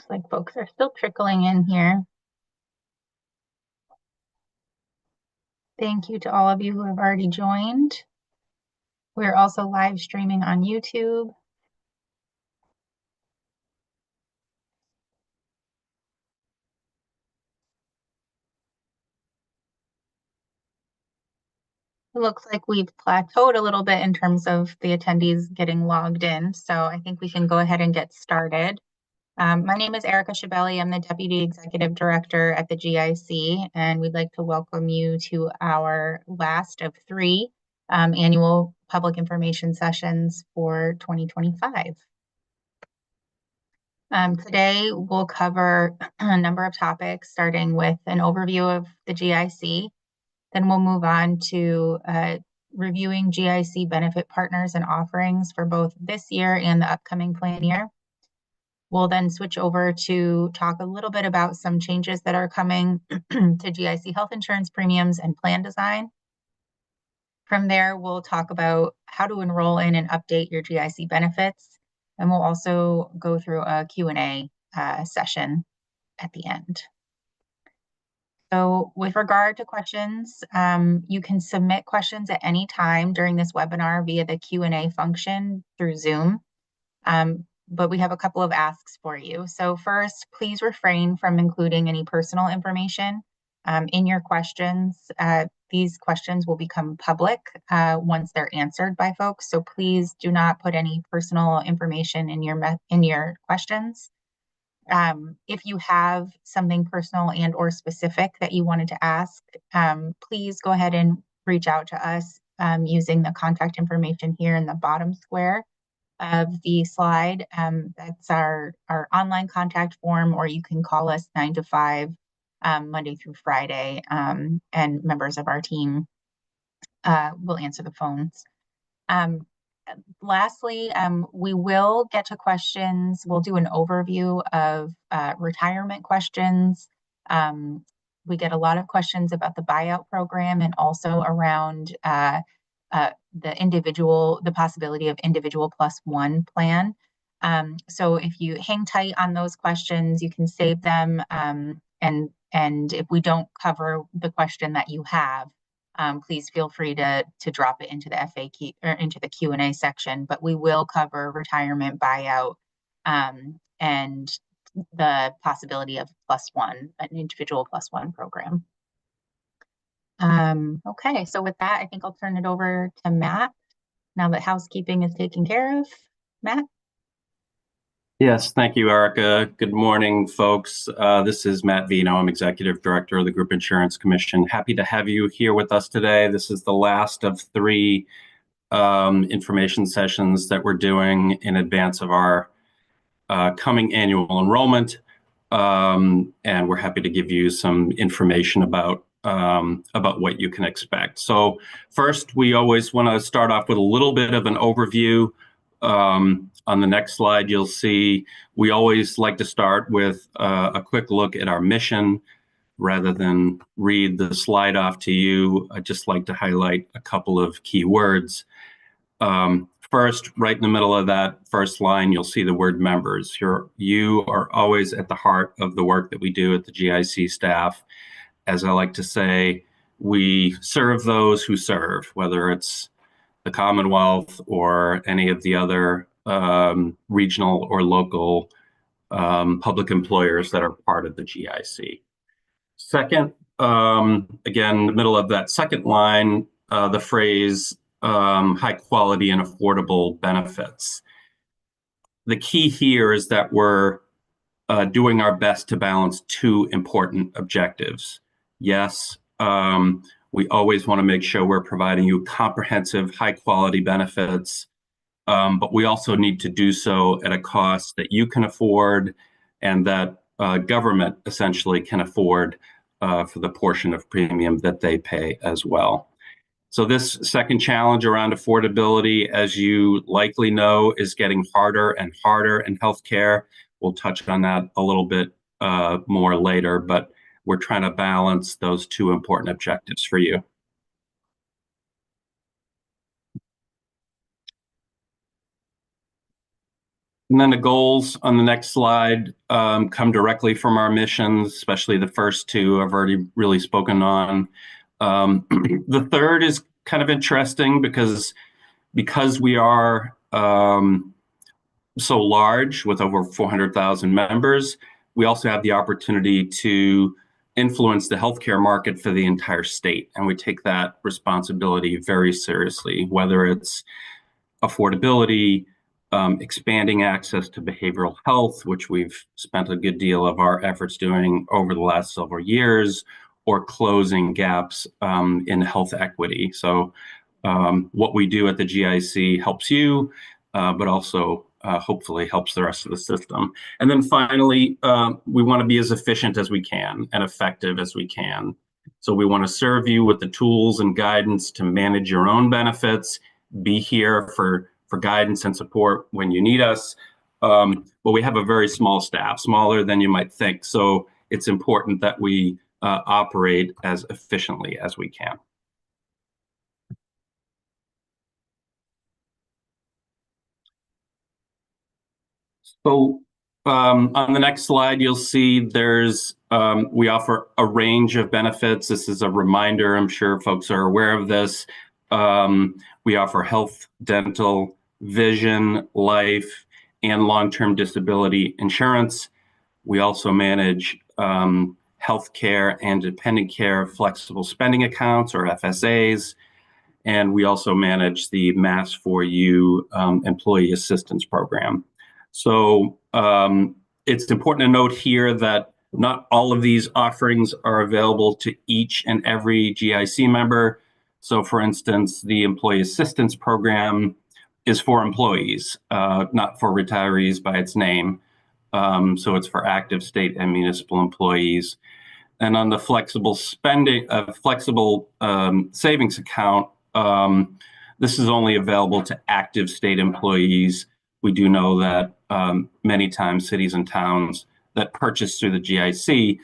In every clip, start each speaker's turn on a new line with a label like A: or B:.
A: Looks like folks are still trickling in here. Thank you to all of you who have already joined. We're also live streaming on YouTube. It looks like we've plateaued a little bit in terms of the attendees getting logged in, so I think we can go ahead and get started. My name is Erica Schiavelli. I'm the Deputy Executive Director at the GIC, and we'd like to welcome you to our last of three annual public information sessions for 2025. Today, we'll cover a number of topics, starting with an overview of the GIC. Then we'll move on to reviewing GIC benefit partners and offerings for both this year and the upcoming plan year. We'll then switch over to talk a little bit about some changes that are coming to GIC health insurance premiums and plan design. From there, we'll talk about how to enroll in and update your GIC benefits. And we'll also go through a Q&A session at the end. So with regard to questions, you can submit questions at any time during this webinar via the Q&A function through Zoom. But we have a couple of asks for you. So first, please refrain from including any personal information in your questions. These questions will become public once they're answered by folks. So please do not put any personal information in your questions. If you have something personal and or specific that you wanted to ask, please go ahead and reach out to us using the contact information here in the bottom square of the slide. That's our online contact form, or you can call us 9 to 5 Monday through Friday, and members of our team will answer the phones. Lastly, we will get to questions. We'll do an overview of retirement questions. We get a lot of questions about the buyout program and also around the possibility of individual plus one plan. So if you hang tight on those questions, you can save them. And if we don't cover the question that you have, please feel free to drop it into the FAQ or into the Q&A section. But we will cover retirement buyout and the possibility of an individual plus one program. Okay, so with that, I think I'll turn it over to Matt now that housekeeping is taken care of. Matt?
B: Yes, thank you, Erica. Good morning, folks. This is Matt Vino. I'm Executive Director of the Group Insurance Commission. Happy to have you here with us today. This is the last of three information sessions that we're doing in advance of our coming annual enrollment. And we're happy to give you some information about what you can expect. So first, we always want to start off with a little bit of an overview. On the next slide, you'll see we always like to start with a quick look at our mission. Rather than read the slide off to you, I'd just like to highlight a couple of key words. First, right in the middle of that first line, you'll see the word members. You are always at the heart of the work that we do at the GIC staff. As I like to say, we serve those who serve, whether it's the Commonwealth or any of the other regional or local public employers that are part of the GIC. Second, again, in the middle of that second line, the phrase high quality and affordable benefits. The key here is that we're doing our best to balance two important objectives. Yes, we always want to make sure we're providing you comprehensive, high-quality benefits, but we also need to do so at a cost that you can afford and that government essentially can afford for the portion of premium that they pay as well. So this second challenge around affordability, as you likely know, is getting harder and harder in healthcare. We'll touch on that a little bit more later, but we're trying to balance those two important objectives for you. And then the goals on the next slide come directly from our missions, especially the first two I've already really spoken on. The third is kind of interesting because we are so large with over 400,000 members, we also have the opportunity to influence the healthcare market for the entire state. And we take that responsibility very seriously, whether it's affordability, expanding access to behavioral health, which we've spent a good deal of our efforts doing over the last several years, or closing gaps in health equity. So what we do at the GIC helps you, but also hopefully helps the rest of the system. And then finally, we want to be as efficient as we can and effective as we can. So we want to serve you with the tools and guidance to manage your own benefits, be here for guidance and support when you need us. But we have a very small staff, smaller than you might think. So it's important that we operate as efficiently as we can. So on the next slide, you'll see there's we offer a range of benefits. This is a reminder. I'm sure folks are aware of this. We offer health, dental, vision, life, and long-term disability insurance. We also manage health care and dependent care flexible spending accounts, or FSAs. And we also manage the Mass for You employee assistance program. So it's important to note here that not all of these offerings are available to each and every GIC member. So for instance, the employee assistance program is for employees, not for retirees by its name. So it's for active state and municipal employees. And on the flexible spending, flexible savings account, this is only available to active state employees. We do know that many times cities and towns that purchase through the GIC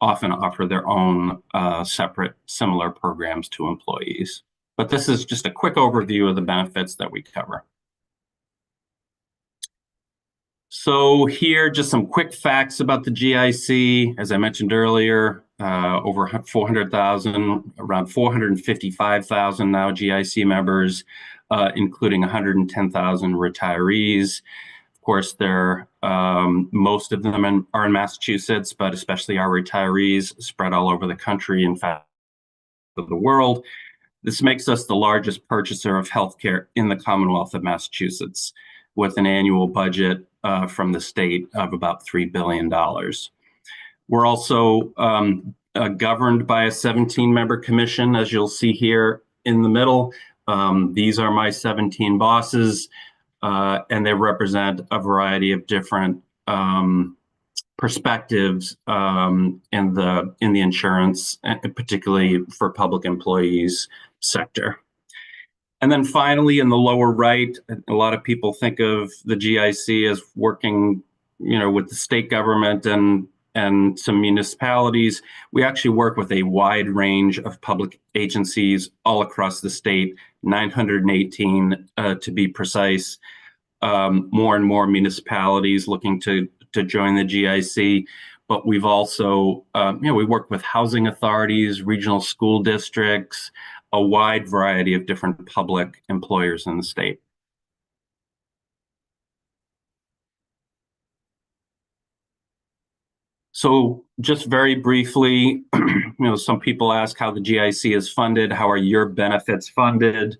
B: often offer their own separate similar programs to employees. But this is just a quick overview of the benefits that we cover. So here, just some quick facts about the GIC. As I mentioned earlier, over 400,000, around 455,000 now GIC members, including 110,000 retirees. Of course, most of them are in Massachusetts, but especially our retirees spread all over the country, in fact, of the world. This makes us the largest purchaser of healthcare in the Commonwealth of Massachusetts, with an annual budget from the state of about $3 billion. We're also governed by a 17-member commission, as you'll see here in the middle. These are my 17 bosses, and they represent a variety of different perspectives in the insurance, and particularly for public employees sector. And then finally, in the lower right, a lot of people think of the GIC as working, with the state government and some municipalities. We actually work with a wide range of public agencies all across the state, 918 to be precise. More and more municipalities looking to join the GIC. But we've also, we work with housing authorities, regional school districts, a wide variety of different public employers in the state. So just very briefly, some people ask how the GIC is funded. How are your benefits funded?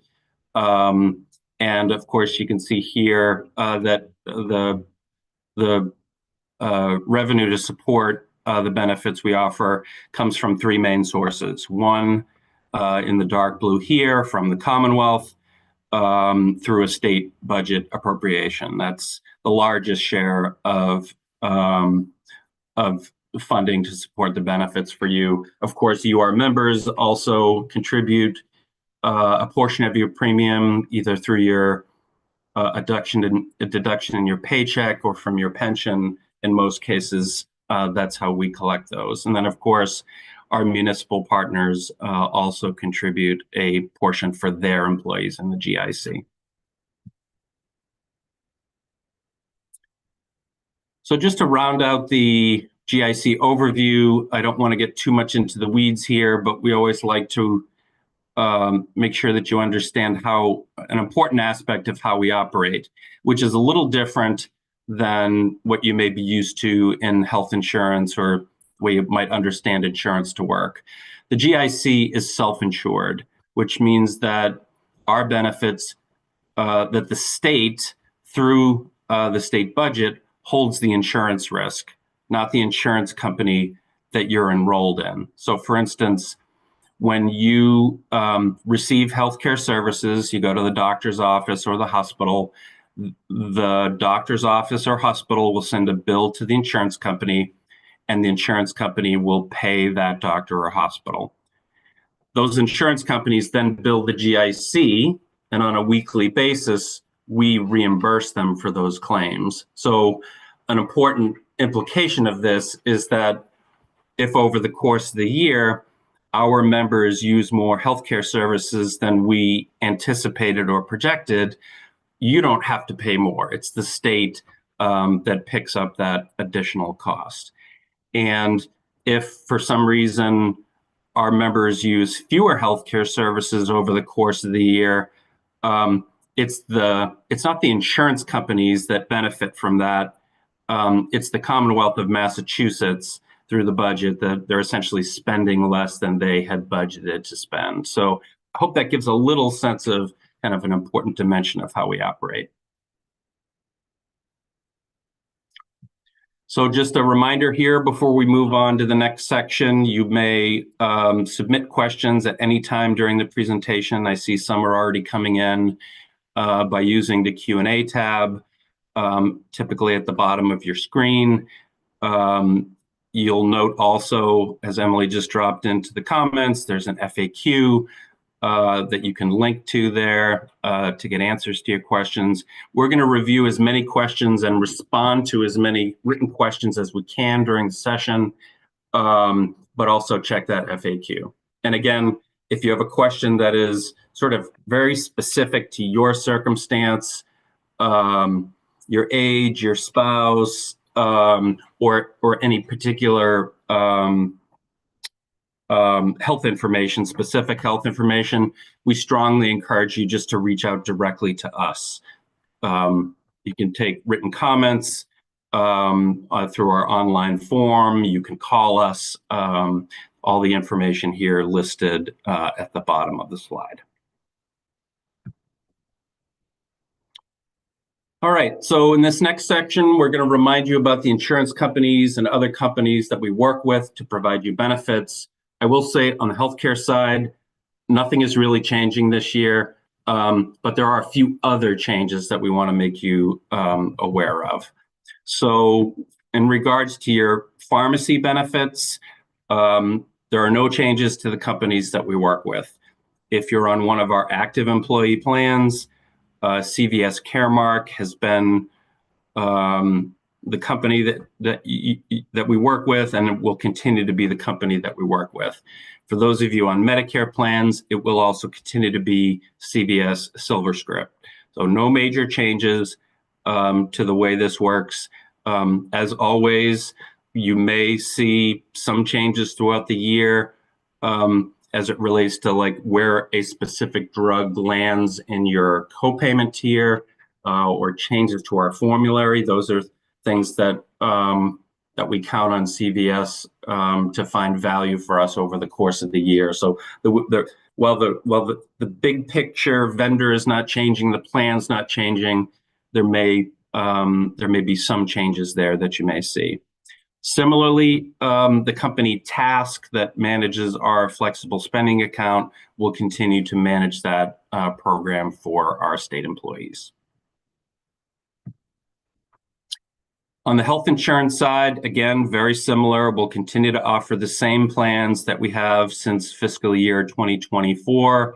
B: And of course, you can see here that the revenue to support the benefits we offer comes from three main sources. One, in the dark blue here, from the Commonwealth, through a state budget appropriation. That's the largest share of funding to support the benefits for you. Of course, you, our members, also contribute a portion of your premium, either through your a deduction in your paycheck or from your pension. In most cases, that's how we collect those. And then, of course, our municipal partners also contribute a portion for their employees in the GIC. So just to round out the GIC overview, I don't want to get too much into the weeds here, but we always like to make sure that you understand how an important aspect of how we operate, which is a little different than what you may be used to in health insurance or the way you might understand insurance to work. The GIC is self-insured, which means that our benefits, that the state, through the state budget, holds the insurance risk, not the insurance company that you're enrolled in. So for instance, when you receive healthcare services, you go to the doctor's office or the hospital, the doctor's office or hospital will send a bill to the insurance company, and the insurance company will pay that doctor or hospital. Those insurance companies then bill the GIC, and on a weekly basis, we reimburse them for those claims. So an important implication of this is that if over the course of the year, our members use more healthcare services than we anticipated or projected, you don't have to pay more. It's the state that picks up that additional cost. And if for some reason our members use fewer healthcare services over the course of the year, it's not the insurance companies that benefit from that. It's the Commonwealth of Massachusetts through the budget that they're essentially spending less than they had budgeted to spend. So I hope that gives a little sense of kind of an important dimension of how we operate. So just a reminder here before we move on to the next section, you may submit questions at any time during the presentation. I see some are already coming in by using the Q&A tab, typically at the bottom of your screen. You'll note also, as Emily just dropped into the comments, there's an FAQ that you can link to there to get answers to your questions. We're going to review as many questions and respond to as many written questions as we can during the session, but also check that FAQ. And again, if you have a question that is sort of very specific to your circumstance, your age, your spouse, or any particular health information, specific health information, we strongly encourage you just to reach out directly to us. You can take written comments through our online form. You can call us. All the information here listed at the bottom of the slide. All right, so in this next section, we're going to remind you about the insurance companies and other companies that we work with to provide you benefits. I will say on the healthcare side, nothing is really changing this year, but there are a few other changes that we want to make you aware of. So in regards to your pharmacy benefits, there are no changes to the companies that we work with. If you're on one of our active employee plans, CVS Caremark has been the company that we work with, and it will continue to be the company that we work with. For those of you on Medicare plans, it will also continue to be CVS SilverScript. So no major changes to the way this works. As always, you may see some changes throughout the year as it relates to like where a specific drug lands in your copayment tier or changes to our formulary. Those are things that that we count on CVS to find value for us over the course of the year. So while the big picture vendor is not changing, the plan's not changing, there may be some changes there that you may see. Similarly, the company Task that manages our flexible spending account will continue to manage that program for our state employees. On the health insurance side, again, very similar. We'll continue to offer the same plans that we have since fiscal year 2024.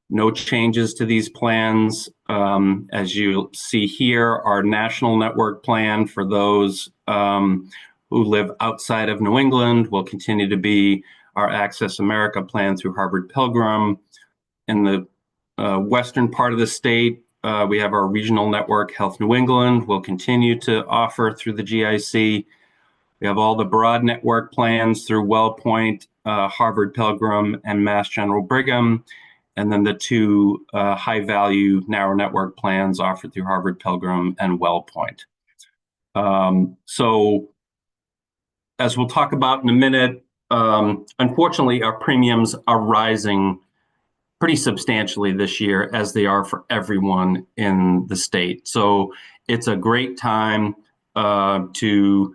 B: No changes to these plans. As you see here, our national network plan for those who live outside of New England will continue to be our Access America plan through Harvard Pilgrim. In the western part of the state, we have our regional network, Health New England, will continue to offer through the GIC. We have all the broad network plans through WellPoint, Harvard Pilgrim, and Mass General Brigham, and then the two high-value narrow network plans offered through Harvard Pilgrim and WellPoint. So, as we'll talk about in a minute, unfortunately, our premiums are rising pretty substantially this year, as they are for everyone in the state. So it's a great time during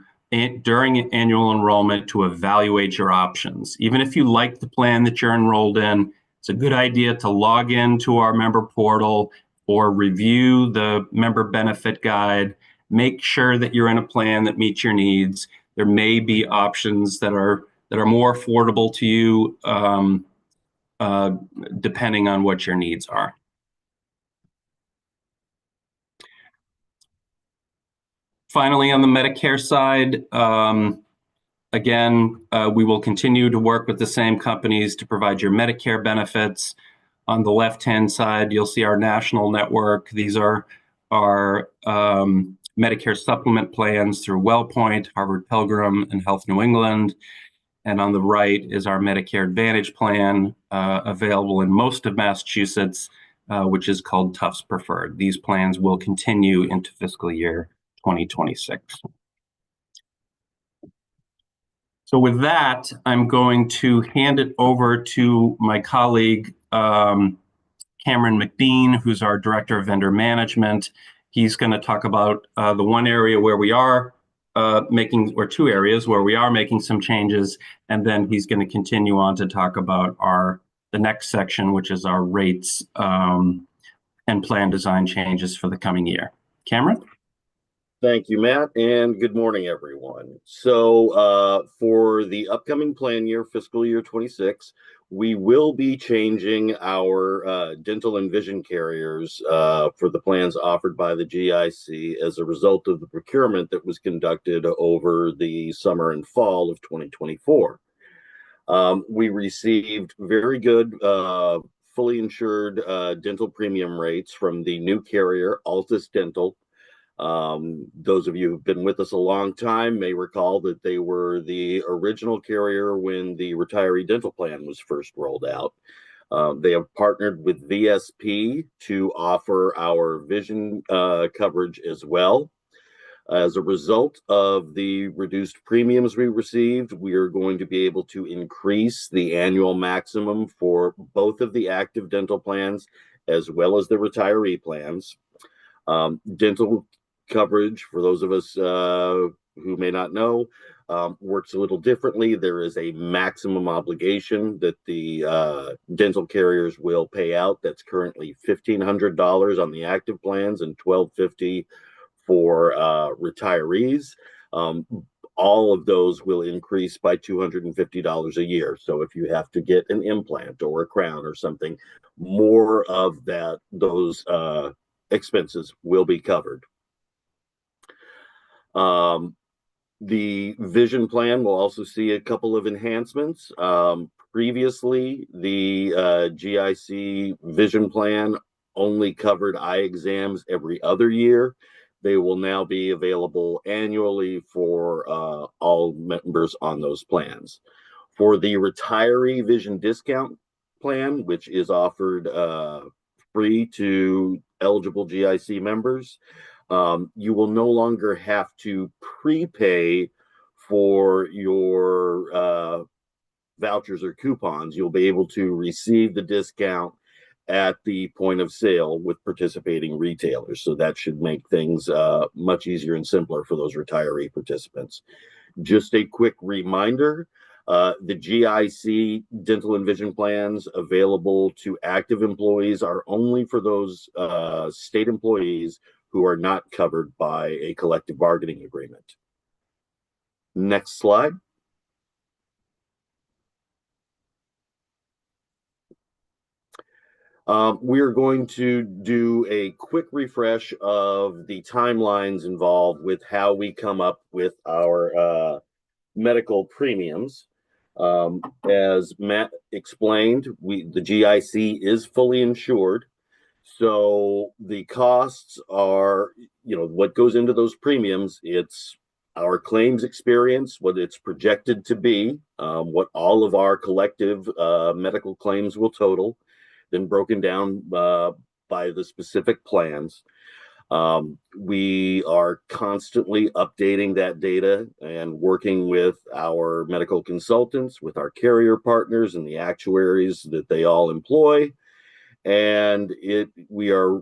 B: annual enrollment to evaluate your options. Even if you like the plan that you're enrolled in, it's a good idea to log into our member portal or review the member benefit guide. Make sure that you're in a plan that meets your needs. There may be options that are more affordable to you, depending on what your needs are. Finally, on the Medicare side, again, we will continue to work with the same companies to provide your Medicare benefits. On the left-hand side, you'll see our national network. These are our Medicare supplement plans through WellPoint, Harvard Pilgrim, and Health New England. And on the right is our Medicare Advantage plan, available in most of Massachusetts, which is called Tufts Preferred. These plans will continue into fiscal year 2026. So with that, I'm going to hand it over to my colleague, Cameron McBean, who's our Director of Vendor Management. He's going to talk about the one area where we are two areas where we are making some changes, and then he's going to continue on to talk about the next section, which is our rates and plan design changes for the coming year. Cameron?
C: Thank you, Matt, and good morning, everyone. So for the upcoming plan year, fiscal year 26, we will be changing our dental and vision carriers for the plans offered by the GIC as a result of the procurement that was conducted over the summer and fall of 2024. We received very good fully insured dental premium rates from the new carrier, Altus Dental. Those of you who've been with us a long time may recall that they were the original carrier when the retiree dental plan was first rolled out. They have partnered with VSP to offer our vision coverage as well. As a result of the reduced premiums we received, we are going to be able to increase the annual maximum for both of the active dental plans as well as the retiree plans. Dental coverage, for those of us who may not know, works a little differently. There is a maximum obligation that the dental carriers will pay out. That's currently $1,500 on the active plans and $1,250 for retirees. All of those will increase by $250 a year. So if you have to get an implant or a crown or something, more of those expenses will be covered. The vision plan will also see a couple of enhancements. Previously, the GIC vision plan only covered eye exams every other year. They will now be available annually for all members on those plans. For the retiree vision discount plan, which is offered free to eligible GIC members, you will no longer have to prepay for your vouchers or coupons. You'll be able to receive the discount at the point of sale with participating retailers. So that should make things much easier and simpler for those retiree participants. Just a quick reminder, the GIC dental and vision plans available to active employees are only for those state employees who are not covered by a collective bargaining agreement. Next slide. We're going to do a quick refresh of the timelines involved with how we come up with our medical premiums. As Matt explained, the GIC is fully insured. So the costs are, what goes into those premiums. It's our claims experience, what it's projected to be, what all of our collective medical claims will total, then broken down by the specific plans. We are constantly updating that data and working with our medical consultants, with our carrier partners and the actuaries that they all employ. And we are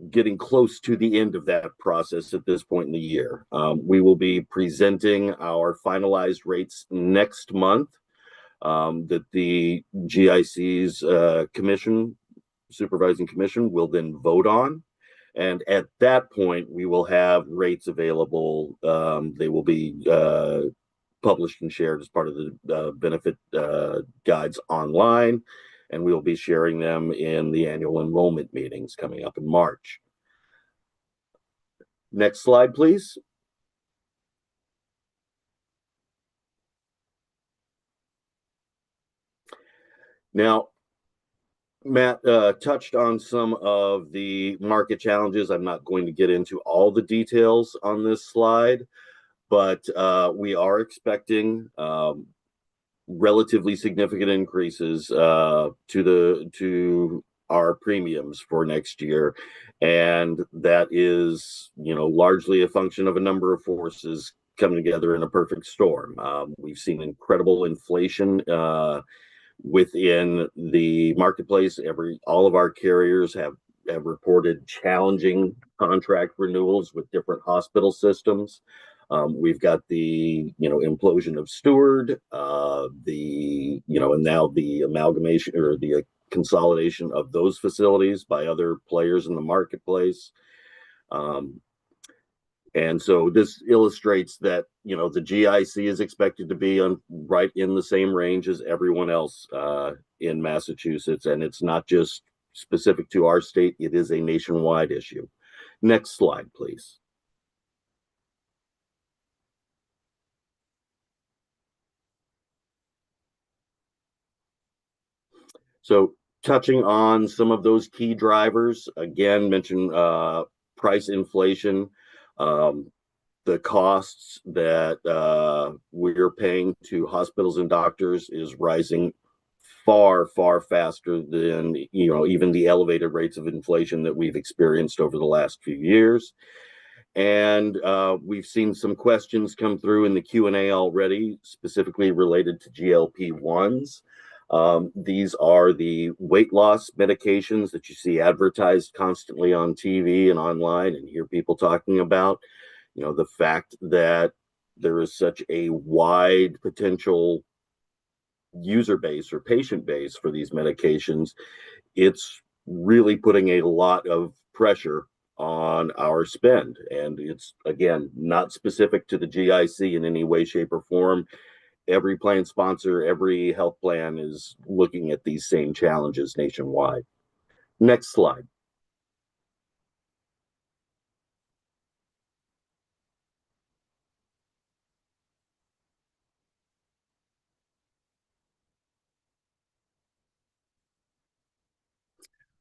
C: getting close to the end of that process at this point in the year. We will be presenting our finalized rates next month that the GIC's supervising commission will then vote on. And at that point, we will have rates available. They will be published and shared as part of the benefit guides online, and we will be sharing them in the annual enrollment meetings coming up in March. Next slide, please. Now, Matt touched on some of the market challenges. I'm not going to get into all the details on this slide, but we are expecting relatively significant increases to our premiums for next year, and that is, largely a function of a number of forces coming together in a perfect storm. We've seen incredible inflation within the marketplace. All of our carriers have reported challenging contract renewals with different hospital systems. We've got the implosion of Steward, and now the amalgamation or the consolidation of those facilities by other players in the marketplace. And so this illustrates that, the GIC is expected to be right in the same range as everyone else in Massachusetts. And it's not just specific to our state, it is a nationwide issue. Next slide, please. So touching on some of those key drivers, again, mention price inflation. The costs that we're paying to hospitals and doctors is rising far, far faster than, even the elevated rates of inflation that we've experienced over the last few years. And we've seen some questions come through in the Q&A already, specifically related to GLP-1s. These are the weight loss medications that you see advertised constantly on TV and online and hear people talking about. The fact that there is such a wide potential user base or patient base for these medications, it's really putting a lot of pressure on our spend. And it's, again, not specific to the GIC in any way, shape, or form. Every plan sponsor, every health plan is looking at these same challenges nationwide. Next slide.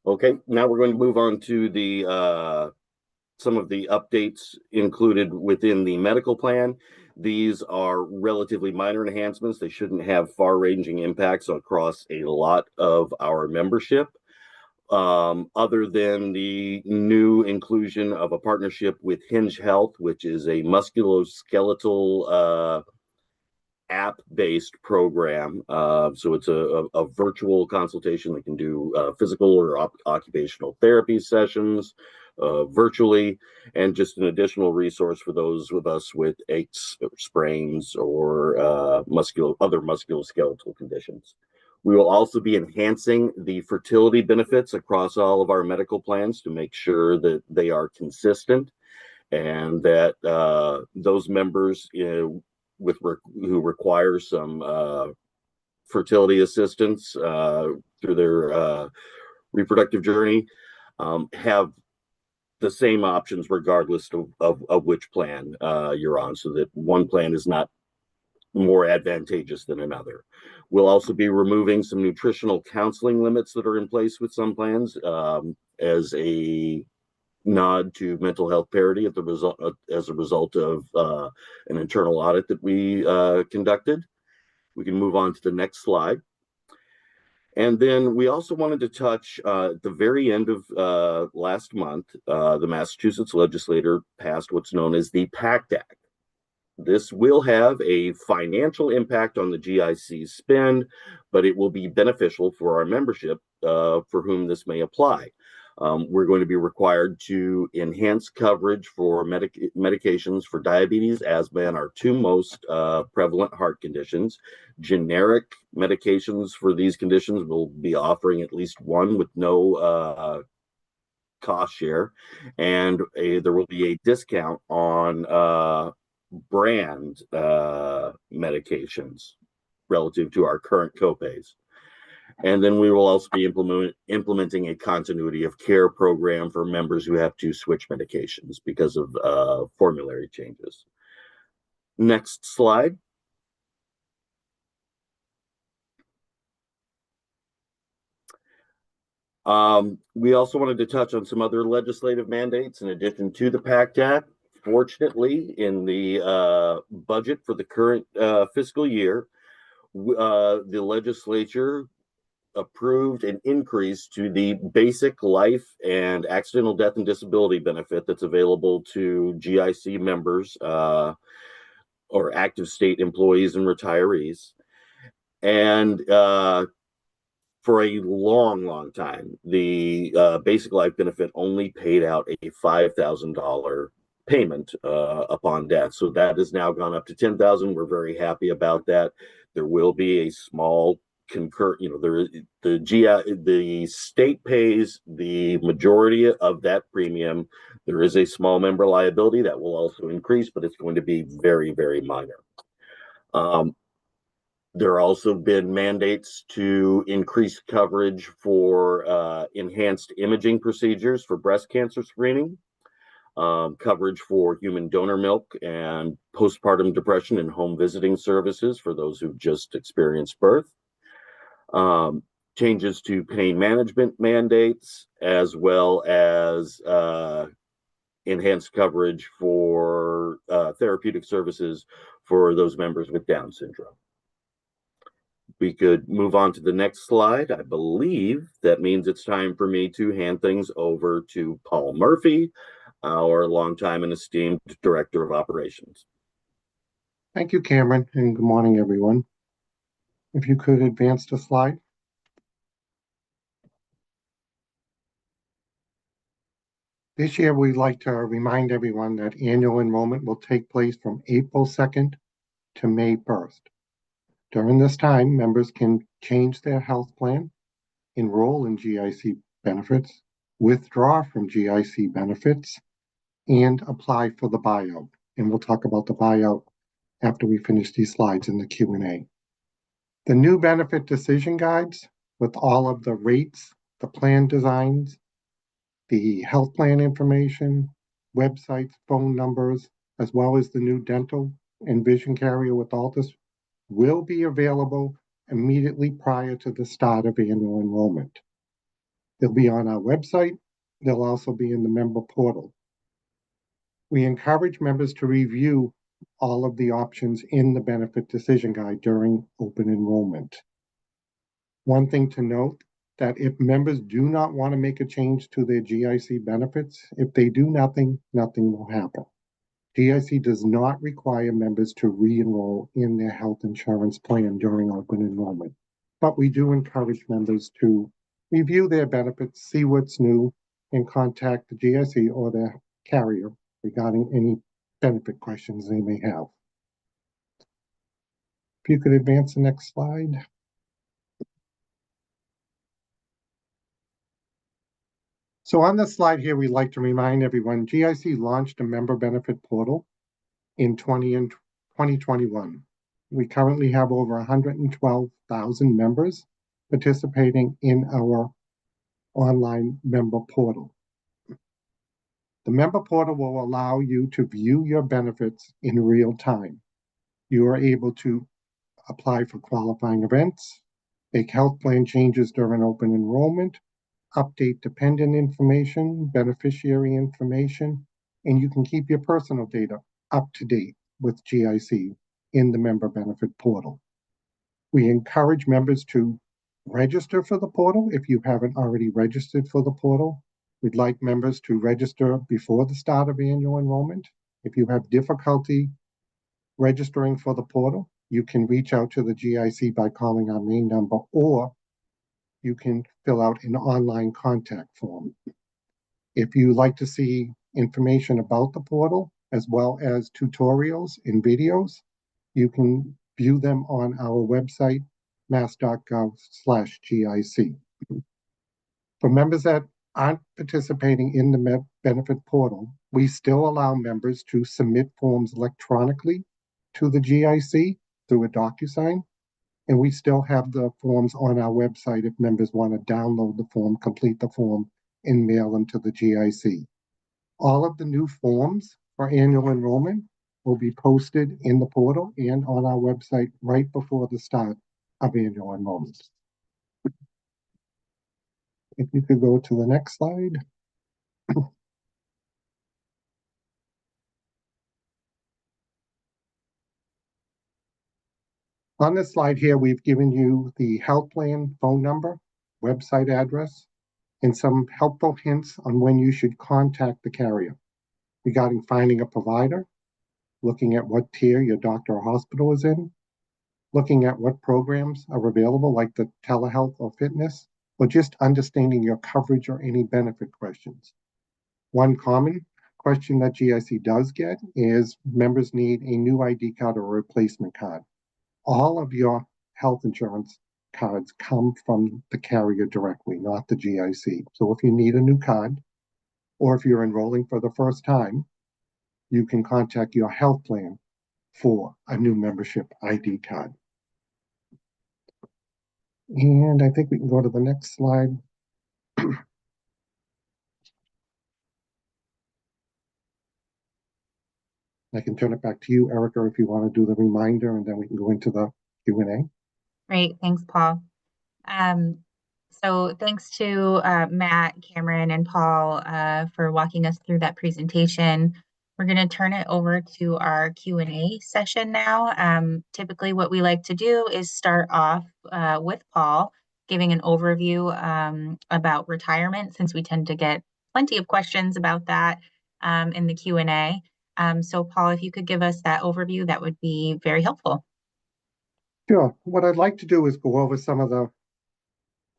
C: Okay, now we're going to move on to the some of the updates included within the medical plan. These are relatively minor enhancements. They shouldn't have far-ranging impacts across a lot of our membership, other than the new inclusion of a partnership with Hinge Health, which is a musculoskeletal app-based program. So it's a virtual consultation that can do physical or occupational therapy sessions virtually, and just an additional resource for those with us with aches, or sprains, or other musculoskeletal conditions. We will also be enhancing the fertility benefits across all of our medical plans to make sure that they are consistent, and that those members who require some fertility assistance through their reproductive journey have the same options regardless of which plan you're on, so that one plan is not more advantageous than another. We'll also be removing some nutritional counseling limits that are in place with some plans, as a nod to mental health parity as a result of an internal audit that we conducted. We can move on to the next slide. And then we also wanted to touch at the very end of last month, the Massachusetts legislature passed what's known as the PACT Act. This will have a financial impact on the GIC spend, but it will be beneficial for our membership for whom this may apply. We're going to be required to enhance coverage for medications for diabetes, asthma, and our two most prevalent heart conditions. Generic medications for these conditions will be offering at least one with no cost share, and there will be a discount on brand medications relative to our current copays. And then we will also be implementing a continuity of care program for members who have to switch medications because of formulary changes. Next slide. We also wanted to touch on some other legislative mandates in addition to the PACT Act. Fortunately, in the budget for the current fiscal year, the legislature approved an increase to the basic life and accidental death and disability benefit that's available to GIC members or active state employees and retirees. And for a long time, the basic life benefit only paid out a $5,000 payment upon death. So that has now gone up to $10,000. We're very happy about that. There will be a small the state pays the majority of that premium. There is a small member liability that will also increase, but it's going to be very, very minor. There have also been mandates to increase coverage for enhanced imaging procedures for breast cancer screening, coverage for human donor milk and postpartum depression and home visiting services for those who've just experienced birth. Changes to pain management mandates, as well as enhanced coverage for therapeutic services for those members with Down syndrome. We could move on to the next slide. I believe that means it's time for me to hand things over to Paul Murphy, our longtime and esteemed Director of Operations.
D: Thank you, Cameron, and good morning, everyone. If you could advance the slide. This year, we'd like to remind everyone that annual enrollment will take place from April 2nd to May 1st. During this time, members can change their health plan, enroll in GIC benefits, withdraw from GIC benefits, and apply for the buyout. And we'll talk about the buyout after we finish these slides in the Q&A. The new benefit decision guides with all of the rates, the plan designs, the health plan information, websites, phone numbers, as well as the new dental and vision carrier with Altus will be available immediately prior to the start of annual enrollment. They'll be on our website. They'll also be in the member portal. We encourage members to review all of the options in the benefit decision guide during open enrollment. One thing to note, that if members do not want to make a change to their GIC benefits, if they do nothing, nothing will happen. GIC does not require members to re-enroll in their health insurance plan during open enrollment, but we do encourage members to review their benefits, see what's new, and contact the GIC or their carrier regarding any benefit questions they may have. If you could advance the next slide. So on this slide here, we'd like to remind everyone, GIC launched a member benefit portal in 2021. We currently have over 112,000 members participating in our online member portal. The member portal will allow you to view your benefits in real time. You are able to apply for qualifying events, make health plan changes during open enrollment, update dependent information, beneficiary information, and you can keep your personal data up to date with GIC in the member benefit portal. We encourage members to register for the portal if you haven't already registered for the portal. We'd like members to register before the start of annual enrollment. If you have difficulty registering for the portal, you can reach out to the GIC by calling our main number, or you can fill out an online contact form. If you'd like to see information about the portal, as well as tutorials and videos, you can view them on our website, mass.gov/GIC. For members that aren't participating in the benefit portal, we still allow members to submit forms electronically to the GIC through a DocuSign, and we still have the forms on our website if members want to download the form, complete the form, and mail them to the GIC. All of the new forms for annual enrollment will be posted in the portal and on our website right before the start of annual enrollment. If you could go to the next slide. On this slide here, we've given you the health plan phone number, website address, and some helpful hints on when you should contact the carrier regarding finding a provider, looking at what tier your doctor or hospital is in, looking at what programs are available, like the telehealth or fitness, or just understanding your coverage or any benefit questions. One common question that GIC does get is members need a new ID card or a replacement card. All of your health insurance cards come from the carrier directly, not the GIC. So if you need a new card, or if you're enrolling for the first time, you can contact your health plan for a new membership ID card. And I think we can go to the next slide. I can turn it back to you, Erica, if you want to do the reminder, and then we can go into the Q&A.
A: Great, thanks, Paul. So thanks to Matt, Cameron, and Paul for walking us through that presentation. We're going to turn it over to our Q&A session now. Typically what we like to do is start off with Paul giving an overview about retirement, since we tend to get plenty of questions about that in the Q&A. So Paul, if you could give us that overview, that would be very helpful.
D: Sure. What I'd like to do is go over some of the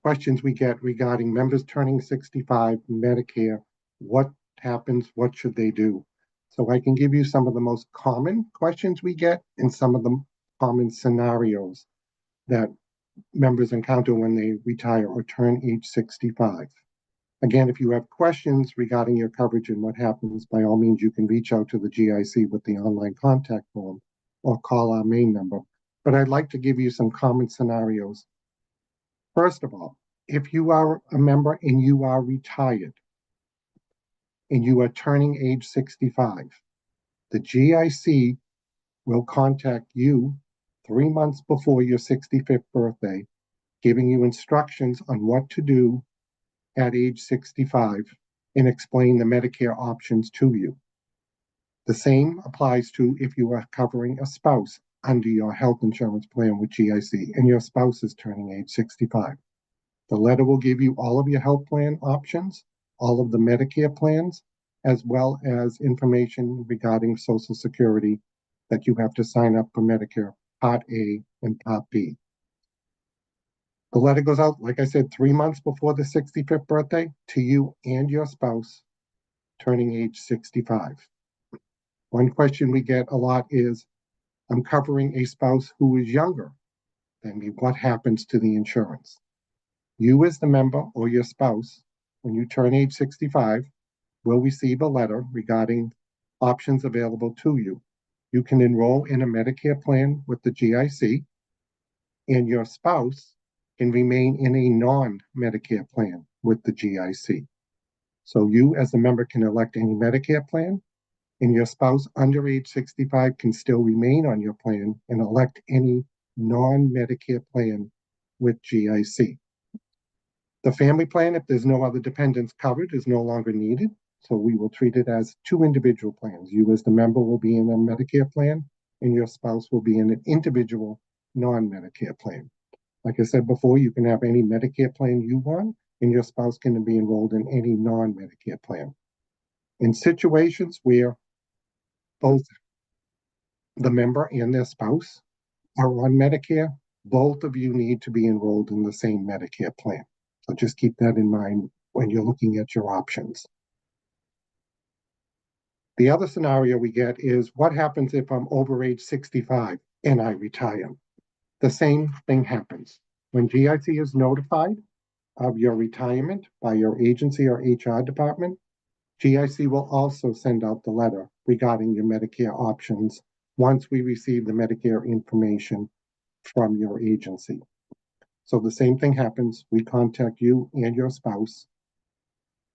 D: questions we get regarding members turning 65, Medicare, what happens, what should they do? So I can give you some of the most common questions we get and some of the common scenarios that members encounter when they retire or turn age 65. Again, if you have questions regarding your coverage and what happens, by all means, you can reach out to the GIC with the online contact form or call our main number. But I'd like to give you some common scenarios. First of all, if you are a member and you are retired and you are turning age 65, the GIC will contact you 3 months before your 65th birthday, giving you instructions on what to do at age 65 and explain the Medicare options to you. The same applies to if you are covering a spouse under your health insurance plan with GIC and your spouse is turning age 65. The letter will give you all of your health plan options, all of the Medicare plans, as well as information regarding Social Security that you have to sign up for Medicare Part A and Part B. The letter goes out, like I said, 3 months before the 65th birthday to you and your spouse turning age 65. One question we get a lot is, I'm covering a spouse who is younger than me. What happens to the insurance? You as the member or your spouse, when you turn age 65, will receive a letter regarding options available to you. You can enroll in a Medicare plan with the GIC, and your spouse can remain in a non-Medicare plan with the GIC. So you as a member can elect any Medicare plan, and your spouse under age 65 can still remain on your plan and elect any non-Medicare plan with GIC. The family plan, if there's no other dependents covered, is no longer needed. So we will treat it as two individual plans. You as the member will be in a Medicare plan and your spouse will be in an individual non-Medicare plan. Like I said before, you can have any Medicare plan you want and your spouse can be enrolled in any non-Medicare plan. In situations where both the member and their spouse are on Medicare, both of you need to be enrolled in the same Medicare plan. So just keep that in mind when you're looking at your options. The other scenario we get is what happens if I'm over age 65 and I retire? The same thing happens. When GIC is notified of your retirement by your agency or HR department, GIC will also send out the letter regarding your Medicare options once we receive the Medicare information from your agency. So the same thing happens. We contact you and your spouse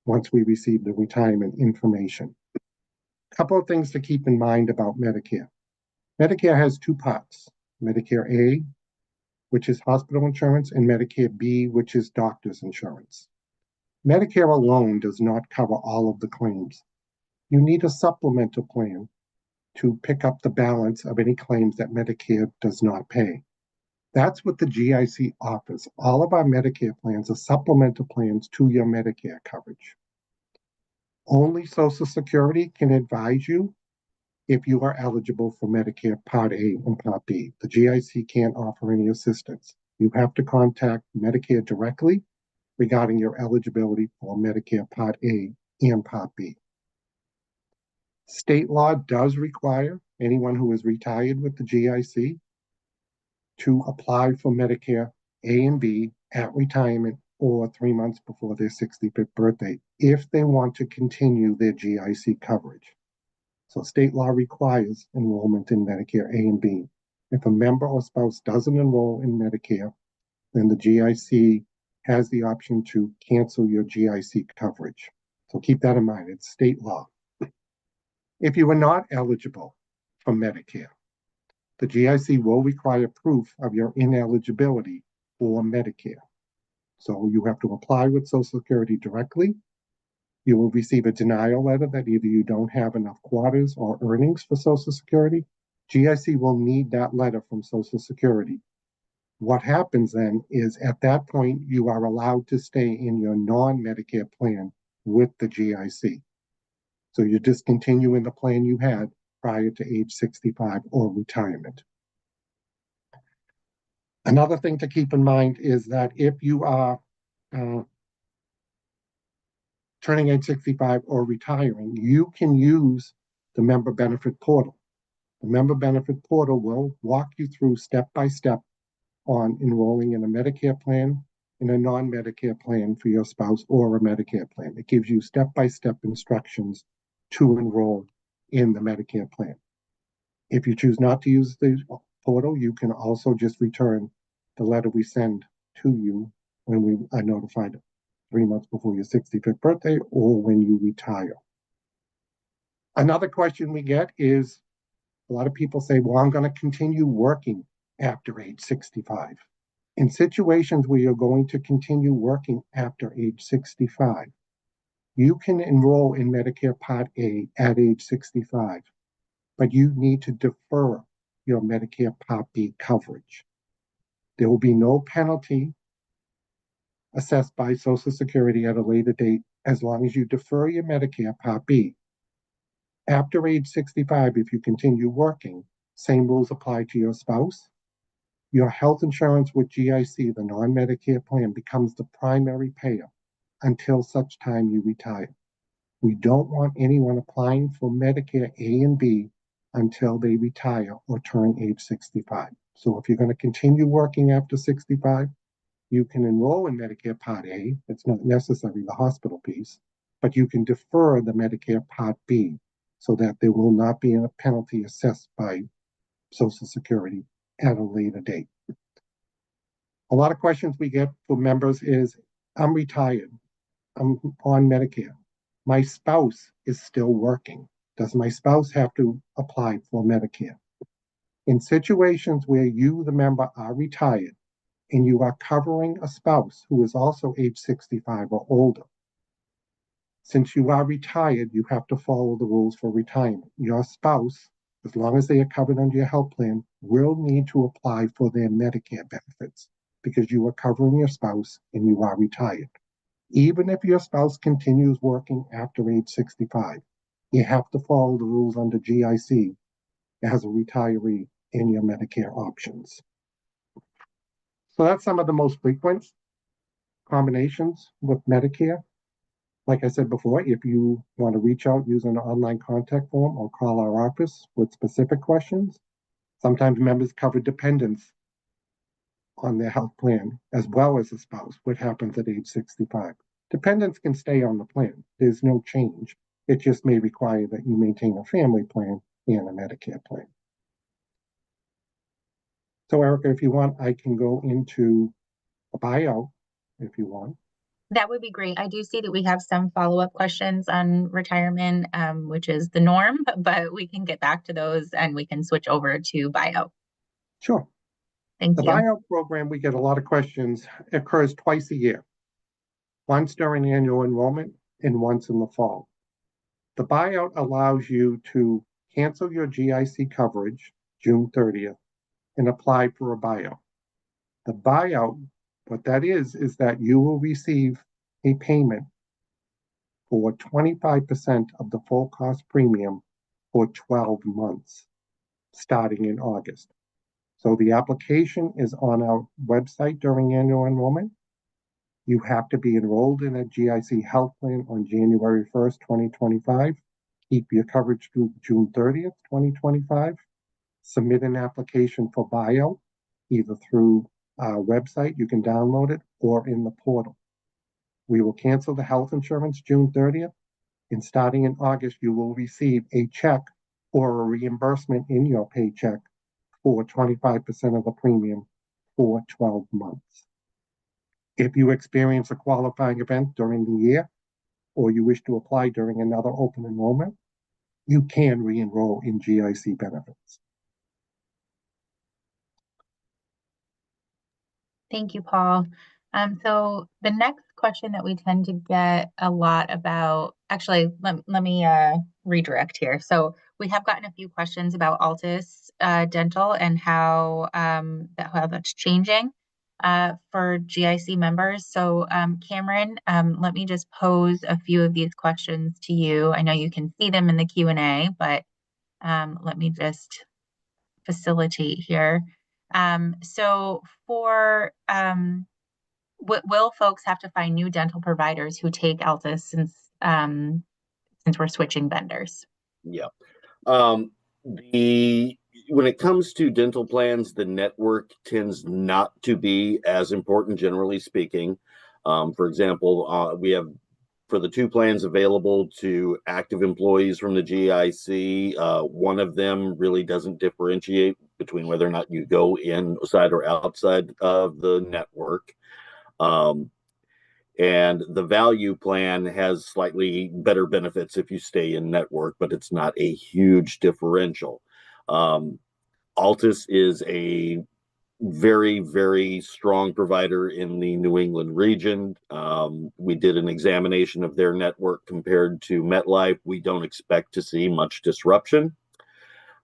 D: once we receive the retirement information. A couple of things to keep in mind about Medicare. Medicare has two parts, Medicare A, which is hospital insurance, and Medicare B, which is doctor's insurance. Medicare alone does not cover all of the claims. You need a supplemental plan to pick up the balance of any claims that Medicare does not pay. That's what the GIC offers. All of our Medicare plans are supplemental plans to your Medicare coverage. Only Social Security can advise you if you are eligible for Medicare Part A and Part B. The GIC can't offer any assistance. You have to contact Medicare directly regarding your eligibility for Medicare Part A and Part B. State law does require anyone who is retired with the GIC to apply for Medicare A and B at retirement or 3 months before their 65th birthday if they want to continue their GIC coverage. So state law requires enrollment in Medicare A and B. If a member or spouse doesn't enroll in Medicare, then the GIC has the option to cancel your GIC coverage. So keep that in mind, it's state law. If you are not eligible for Medicare, the GIC will require proof of your ineligibility for Medicare. So you have to apply with Social Security directly. You will receive a denial letter that either you don't have enough quarters or earnings for Social Security. GIC will need that letter from Social Security. What happens then is at that point, you are allowed to stay in your non-Medicare plan with the GIC. So you just continue in the plan you had prior to age 65 or retirement. Another thing to keep in mind is that if you are turning age 65 or retiring, you can use the member benefit portal. The member benefit portal will walk you through step by step on enrolling in a Medicare plan, in a non-Medicare plan for your spouse, or a Medicare plan. It gives you step-by-step instructions to enroll in the Medicare plan. If you choose not to use the portal, you can also just return the letter we send to you when we are notified 3 months before your 65th birthday or when you retire. Another question we get is, a lot of people say, well, I'm going to continue working after age 65. In situations where you're going to continue working after age 65, you can enroll in Medicare Part A at age 65, but you need to defer your Medicare Part B coverage. There will be no penalty assessed by Social Security at a later date as long as you defer your Medicare Part B. After age 65, if you continue working, same rules apply to your spouse. Your health insurance with GIC, the non-Medicare plan, becomes the primary payer until such time you retire. We don't want anyone applying for Medicare A and B until they retire or turn age 65. So if you're going to continue working after 65, you can enroll in Medicare Part A. It's not necessarily the hospital piece, but you can defer the Medicare Part B so that there will not be a penalty assessed by Social Security at a later date. A lot of questions we get from members is, I'm retired, I'm on Medicare. My spouse is still working. Does my spouse have to apply for Medicare? In situations where you, the member, are retired and you are covering a spouse who is also age 65 or older, since you are retired, you have to follow the rules for retirement. Your spouse, as long as they are covered under your health plan, will need to apply for their Medicare benefits because you are covering your spouse and you are retired. Even if your spouse continues working after age 65, you have to follow the rules under GIC as a retiree in your Medicare options. So that's some of the most frequent combinations with Medicare. Like I said before, if you want to reach out using an online contact form or call our office with specific questions, sometimes members cover dependents on their health plan as well as a spouse, what happens at age 65. Dependents can stay on the plan. There's no change. It just may require that you maintain a family plan and a Medicare plan. So Erica, if you want, I can go into a buyout if you want.
A: That would be great. I do see that we have some follow-up questions on retirement, which is the norm, but we can get back to those and we can switch over to buyout.
D: Sure.
A: Thank
D: The
A: you.
D: buyout program, we get a lot of questions. It occurs twice a year, once during annual enrollment and once in the fall. The buyout allows you to cancel your GIC coverage June 30th and apply for a buyout. The buyout, what that is that you will receive a payment for 25% of the full cost premium for 12 months, starting in August. So the application is on our website during annual enrollment. You have to be enrolled in a GIC health plan on January 1st, 2025. Keep your coverage through June 30th, 2025. Submit an application for buyout, either through our website, you can download it, or in the portal. We will cancel the health insurance June 30th, and starting in August, you will receive a check or a reimbursement in your paycheck for 25% of the premium for 12 months. If you experience a qualifying event during the year, or you wish to apply during another open enrollment, you can re-enroll in GIC benefits.
A: Thank you, Paul. So the next question that we tend to get a lot about, actually, let me redirect here. So we have gotten a few questions about Altus Dental and how that's changing for GIC members. So Cameron, let me just pose a few of these questions to you. I know you can see them in the Q&A, but let me just facilitate here. So for will folks have to find new dental providers who take Altus since we're switching vendors?
C: Yeah. When it comes to dental plans, the network tends not to be as important, generally speaking. For example, we have for the two plans available to active employees from the GIC, one of them really doesn't differentiate between whether or not you go inside or outside of the network. And the value plan has slightly better benefits if you stay in network, but it's not a huge differential. Altus is a very, very strong provider in the New England region. We did an examination of their network compared to MetLife. We don't expect to see much disruption.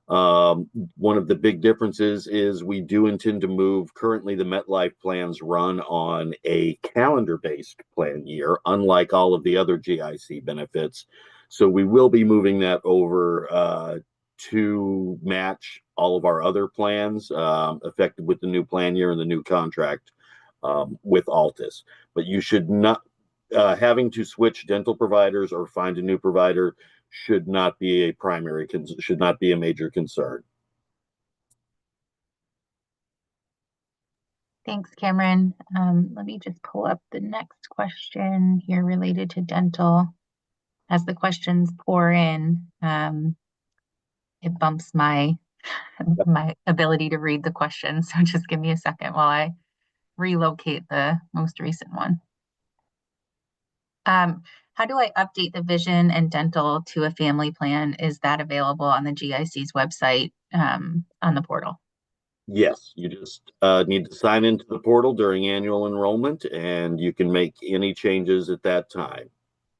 C: One of the big differences is we do intend to move. Currently, the MetLife plans run on a calendar-based plan year, unlike all of the other GIC benefits. So we will be moving that over to match all of our other plans effective with the new plan year and the new contract with Altus. But you should not, having to switch dental providers or find a new provider should not be a major concern.
A: Thanks, Cameron. Let me just pull up the next question here related to dental. As the questions pour in, it bumps my ability to read the question. So just give me a second while I relocate the most recent one. How do I update the vision and dental to a family plan? Is that available on the GIC's website on the portal?
C: Yes, you just need to sign into the portal during annual enrollment, and you can make any changes at that time.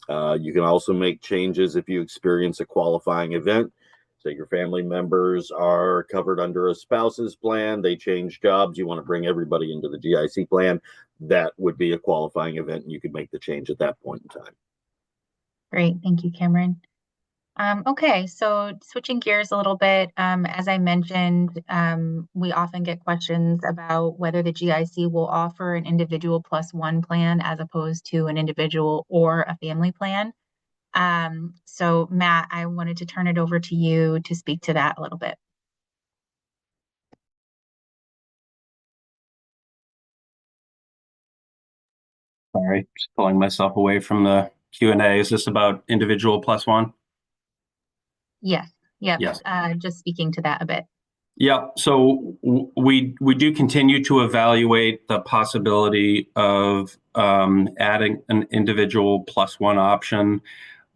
C: You can also make changes if you experience a qualifying event. Say your family members are covered under a spouse's plan, they change jobs, you want to bring everybody into the GIC plan. That would be a qualifying event, and you could make the change at that point in time.
A: Great, thank you, Cameron. Okay, so switching gears a little bit, as I mentioned, we often get questions about whether the GIC will offer an individual plus one plan as opposed to an individual or a family plan. So Matt, I wanted to turn it over to you to speak to that a little bit.
B: Sorry, just pulling myself away from the Q&A. Is this about individual plus one?
A: Yes, yep.
B: Yes.
A: Just speaking to that a bit.
B: Yeah, so we do continue to evaluate the possibility of adding an individual plus one option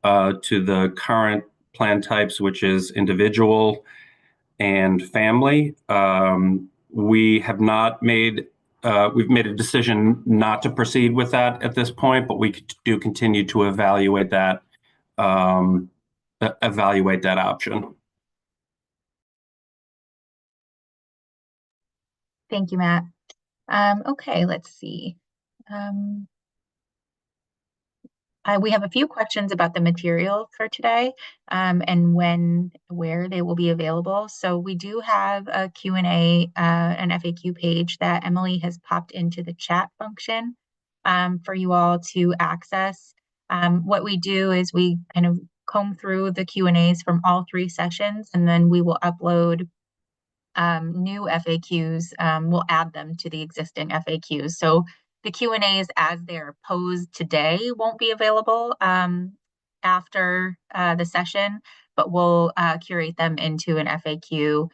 B: to the current plan types, which is individual and family. We have not made we've made a decision not to proceed with that at this point, but we do continue to evaluate that option.
A: Thank you, Matt. Okay, let's see. We have a few questions about the material for today and where they will be available. So we do have a Q&A, an FAQ page that Emily has popped into the chat function for you all to access. What we do is we kind of comb through the Q&As from all three sessions, and then we will upload new FAQs. We'll add them to the existing FAQs. So the Q&As as they're posed today won't be available after the session, but we'll curate them into an FAQ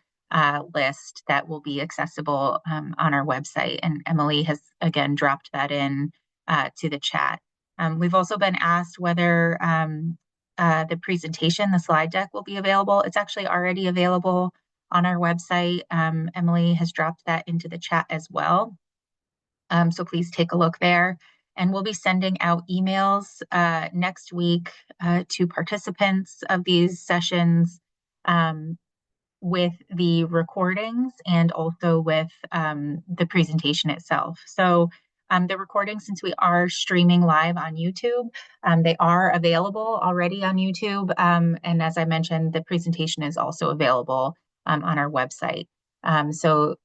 A: list that will be accessible on our website. And Emily has, again, dropped that in to the chat. We've also been asked whether the presentation, the slide deck, will be available. It's actually already available on our website. Emily has dropped that into the chat as well. So please take a look there. And we'll be sending out emails next week to participants of these sessions with the recordings and also with the presentation itself. So the recordings, since we are streaming live on YouTube, they are available already on YouTube. And as I mentioned, the presentation is also available on our website. So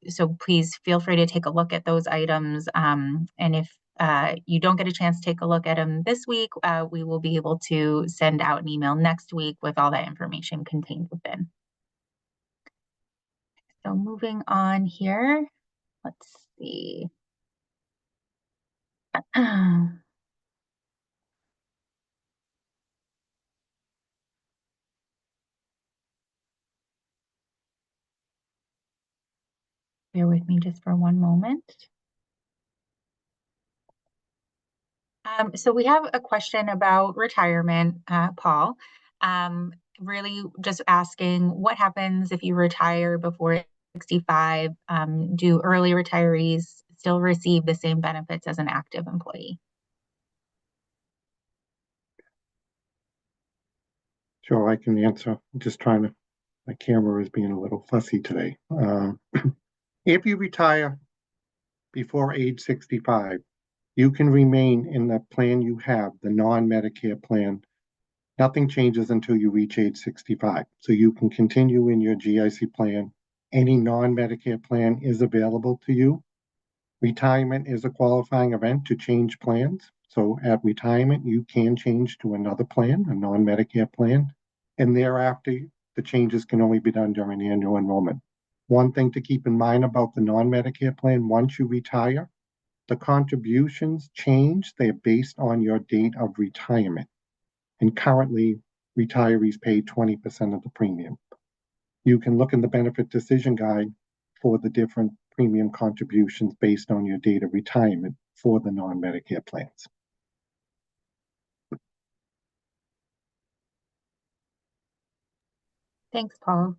A: please feel free to take a look at those items. And if you don't get a chance to take a look at them this week, we will be able to send out an email next week with all that information contained within. So moving on here, let's see. Bear with me just for one moment. So we have a question about retirement, Paul. Really just asking what happens if you retire before 65? Do early retirees still receive the same benefits as an active employee?
D: Sure, I can answer. I'm just trying to, my camera is being a little fussy today. If you retire before age 65, you can remain in the plan you have, the non-Medicare plan. Nothing changes until you reach age 65. So you can continue in your GIC plan. Any non-Medicare plan is available to you. Retirement is a qualifying event to change plans. So at retirement, you can change to another plan, a non-Medicare plan. And thereafter, the changes can only be done during annual enrollment. One thing to keep in mind about the non-Medicare plan, once you retire, the contributions change. They're based on your date of retirement. And currently, retirees pay 20% of the premium. You can look in the benefit decision guide for the different premium contributions based on your date of retirement for the non-Medicare plans.
A: Thanks, Paul.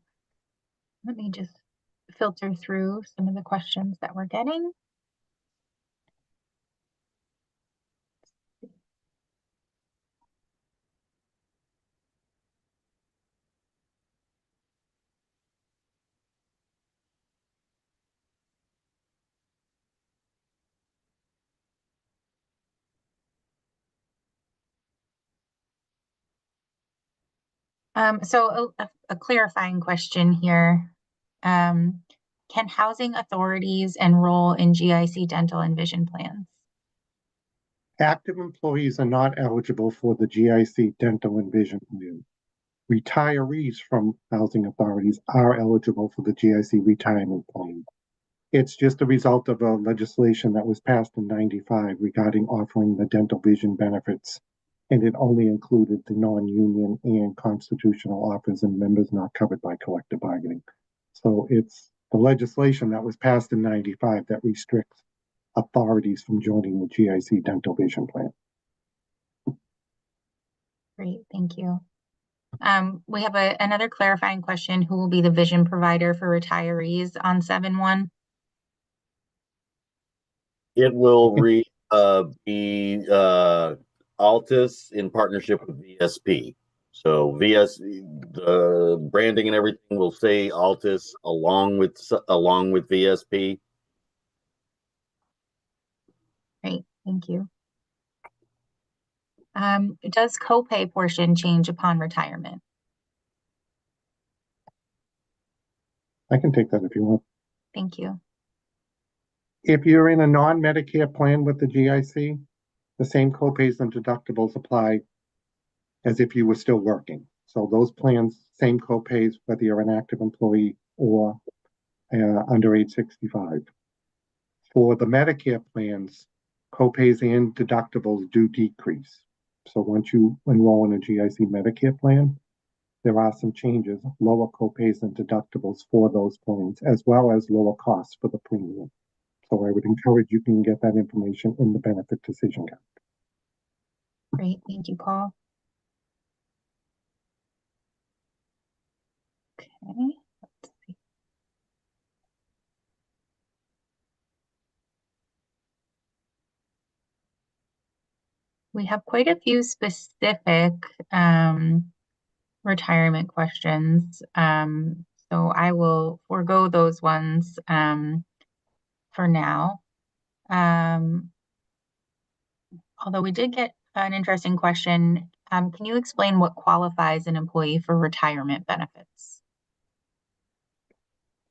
A: Let me just filter through some of the questions that we're getting. So a clarifying question here. Can housing authorities enroll in GIC dental and vision plans?
D: Active employees are not eligible for the GIC dental and vision plan. Retirees from housing authorities are eligible for the GIC retirement plan. It's just a result of a legislation that was passed in '95 regarding offering the dental vision benefits, and it only included the non-union and constitutional offers and members not covered by collective bargaining. So it's the legislation that was passed in '95 that restricts authorities from joining the GIC dental vision plan.
A: Great, thank you. We have another clarifying question. Who will be the vision provider for retirees on 7/1?
C: It will be Altus in partnership with VSP. So the branding and everything will say Altus along with VSP.
A: Great, thank you. Does copay portion change upon retirement?
D: I can take that if you want.
A: Thank you.
D: If you're in a non-Medicare plan with the GIC, the same copays and deductibles apply as if you were still working. So those plans, same copays, whether you're an active employee or under age 65. For the Medicare plans, copays and deductibles do decrease. So once you enroll in a GIC Medicare plan, there are some changes, lower copays and deductibles for those plans, as well as lower costs for the premium. So I would encourage you can get that information in the benefit decision guide.
A: Great, thank you, Paul. Okay, let's see. We have quite a few specific retirement questions. So I will forego those ones for now. Although we did get an interesting question. Can you explain what qualifies an employee for retirement benefits?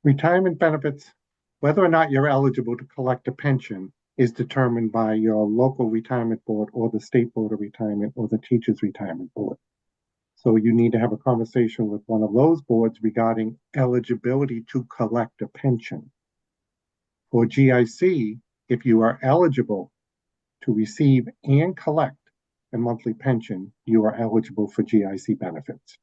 D: Retirement benefits, whether or not you're eligible to collect a pension, is determined by your local retirement board or the state board of retirement or the teachers retirement board. So you need to have a conversation with one of those boards regarding eligibility to collect a pension. For GIC, if you are eligible to receive and collect a monthly pension, you are eligible for GIC benefits.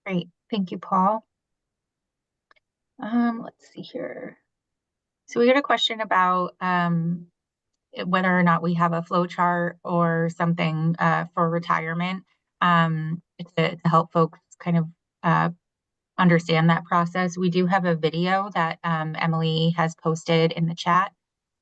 A: Great, thank you, Paul. Let's see here. So we got a question about whether or not we have a flow chart or something for retirement to help folks kind of understand that process. We do have a video that Emily has posted in the chat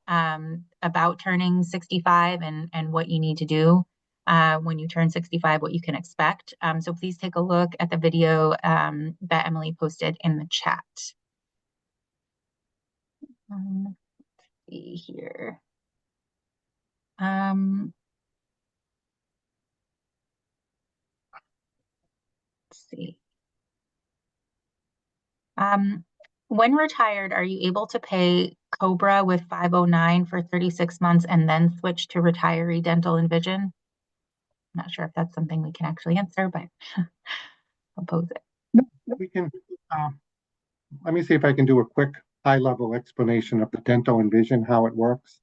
A: about turning 65 and what you need to do when you turn 65, what you can expect. So please take a look at the video that Emily posted in the chat. Let's see here. Let's see. When retired, are you able to pay COBRA with 509 for 36 months and then switch to retiree dental and vision? I'm not sure if that's something we can actually answer, but I'll pose it.
D: We can, let me see if I can do a quick high-level explanation of the dental and vision, how it works.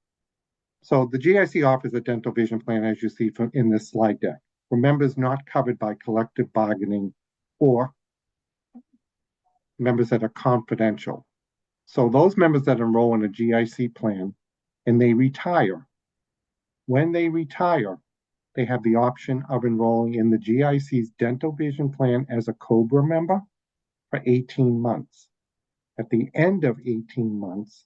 D: So the GIC offers a dental vision plan, as you see in this slide deck, for members not covered by collective bargaining or members that are confidential. So those members that enroll in a GIC plan and they retire, when they retire, they have the option of enrolling in the GIC's dental vision plan as a COBRA member for 18 months. At the end of 18 months,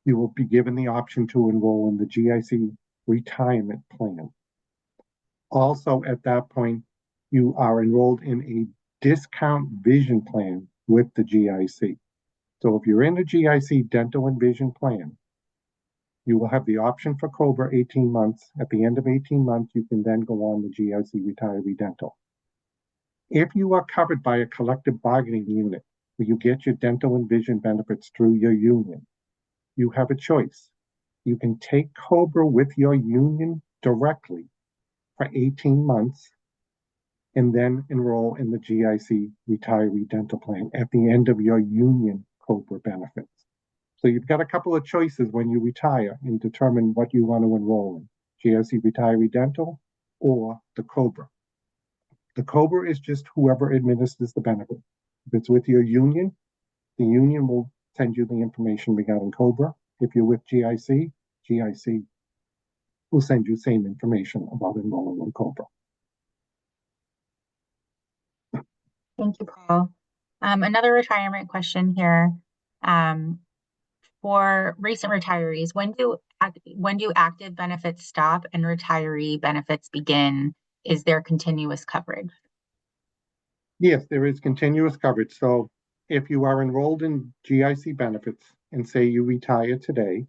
D: you will be given the option to enroll in the GIC retirement plan. Also, at that point, you are enrolled in a discount vision plan with the GIC. So if you're in the GIC dental and vision plan, you will have the option for COBRA 18 months. At the end of 18 months, you can then go on the GIC retiree dental. If you are covered by a collective bargaining unit, where you get your dental and vision benefits through your union, you have a choice. You can take COBRA with your union directly for 18 months and then enroll in the GIC retiree dental plan at the end of your union COBRA benefits. So you've got a couple of choices when you retire and determine what you want to enroll in, GIC retiree dental or the COBRA. The COBRA is just whoever administers the benefit. If it's with your union, the union will send you the information regarding COBRA. If you're with GIC, GIC will send you the same information about enrolling in COBRA.
A: Thank you, Paul. Another retirement question here. For recent retirees, when do active benefits stop and retiree benefits begin? Is there continuous coverage?
D: Yes, there is continuous coverage. So if you are enrolled in GIC benefits and say you retire today,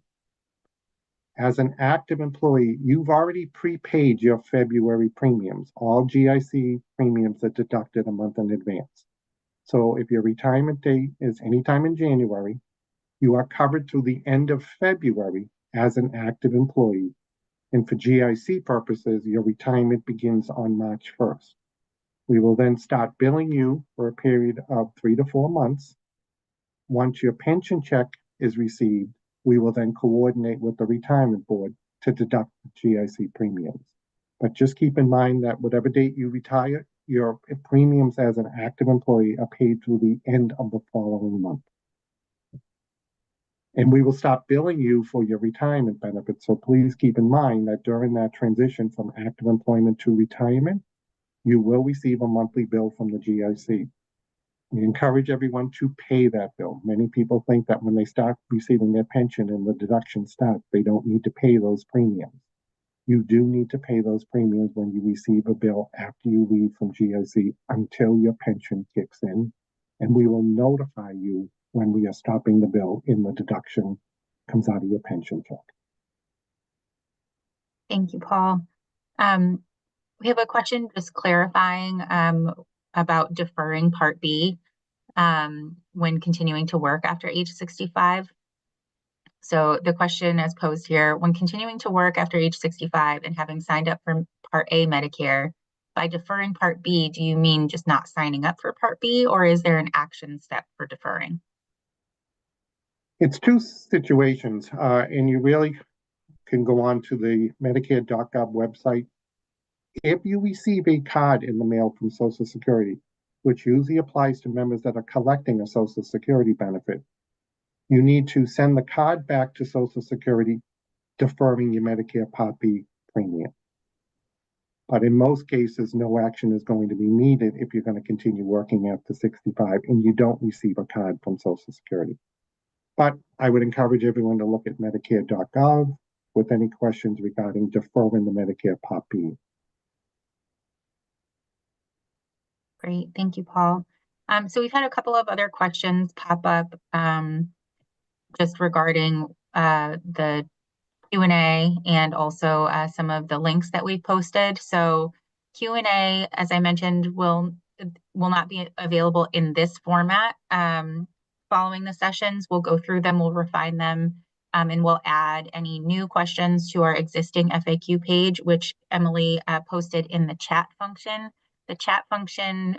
D: as an active employee, you've already prepaid your February premiums. All GIC premiums are deducted a month in advance. So if your retirement date is anytime in January, you are covered through the end of February as an active employee. And for GIC purposes, your retirement begins on March 1st. We will then start billing you for a period of 3 to 4 months. Once your pension check is received, we will then coordinate with the retirement board to deduct the GIC premiums. But just keep in mind that whatever date you retire, your premiums as an active employee are paid through the end of the following month. And we will stop billing you for your retirement benefits. So please keep in mind that during that transition from active employment to retirement, you will receive a monthly bill from the GIC. We encourage everyone to pay that bill. Many people think that when they start receiving their pension and the deduction starts, they don't need to pay those premiums. You do need to pay those premiums when you receive a bill after you leave from GIC until your pension kicks in. And we will notify you when we are stopping the bill and the deduction comes out of your pension check.
A: Thank you, Paul. We have a question just clarifying about deferring Part B when continuing to work after age 65. So the question as posed here, when continuing to work after age 65 and having signed up for Part A Medicare, by deferring Part B, do you mean just not signing up for Part B, or is there an action step for deferring?
D: It's two situations, and you really can go on to the Medicare.gov website. If you receive a card in the mail from Social Security, which usually applies to members that are collecting a Social Security benefit, you need to send the card back to Social Security, deferring your Medicare Part B premium. But in most cases, no action is going to be needed if you're going to continue working after 65 and you don't receive a card from Social Security. But I would encourage everyone to look at Medicare.gov with any questions regarding deferring the Medicare Part B.
A: Great, thank you, Paul. So we've had a couple of other questions pop up just regarding the Q&A and also some of the links that we've posted. So Q&A, as I mentioned, will not be available in this format. Following the sessions, we'll go through them, we'll refine them, and we'll add any new questions to our existing FAQ page, which Emily posted in the chat function. The chat function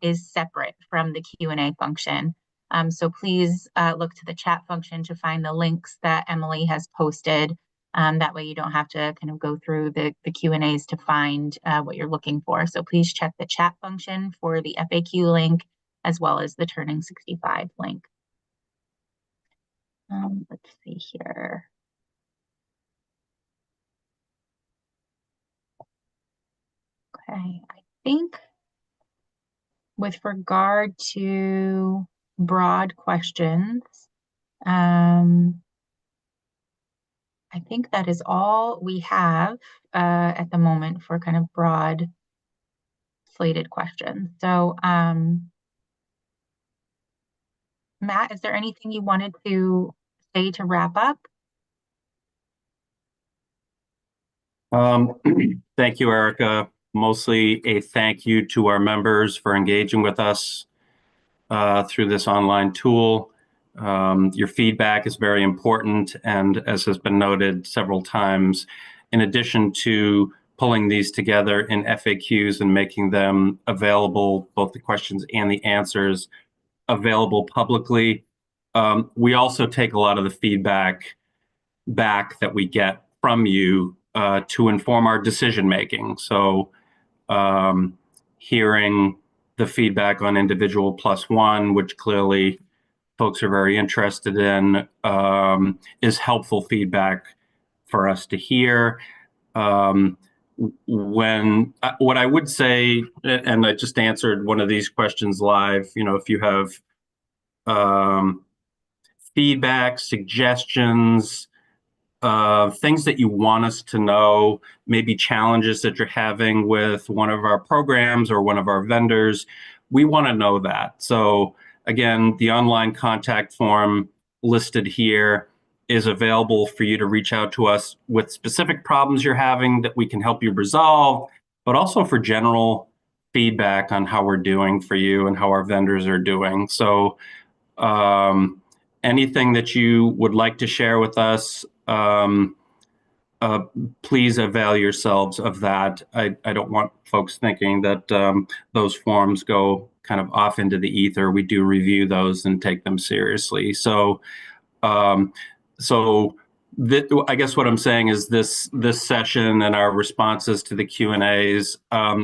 A: is separate from the Q&A function. So please look to the chat function to find the links that Emily has posted. That way you don't have to kind of go through the Q&As to find what you're looking for. So please check the chat function for the FAQ link as well as the Turning 65 link. Let's see here. Okay, I think with regard to broad questions, I think that is all we have at the moment for kind of broad slated questions. So, Matt, is there anything you wanted to say to wrap up?
B: Thank you, Erica. Mostly a thank you to our members for engaging with us through this online tool. Your feedback is very important, and as has been noted several times, in addition to pulling these together in FAQs and making them available, both the questions and the answers available publicly, we also take a lot of the feedback back that we get from you to inform our decision making. So hearing the feedback on individual plus one, which clearly folks are very interested in, is helpful feedback for us to hear. What I would say, and I just answered one of these questions live, if you have feedback, suggestions, things that you want us to know, maybe challenges that you're having with one of our programs or one of our vendors, we want to know that. So again, the online contact form listed here is available for you to reach out to us with specific problems you're having that we can help you resolve, but also for general feedback on how we're doing for you and how our vendors are doing. So anything that you would like to share with us, please avail yourselves of that. I don't want folks thinking that those forms go kind of off into the ether. We do review those and take them seriously. So, I guess what I'm saying is this session and our responses to the Q&As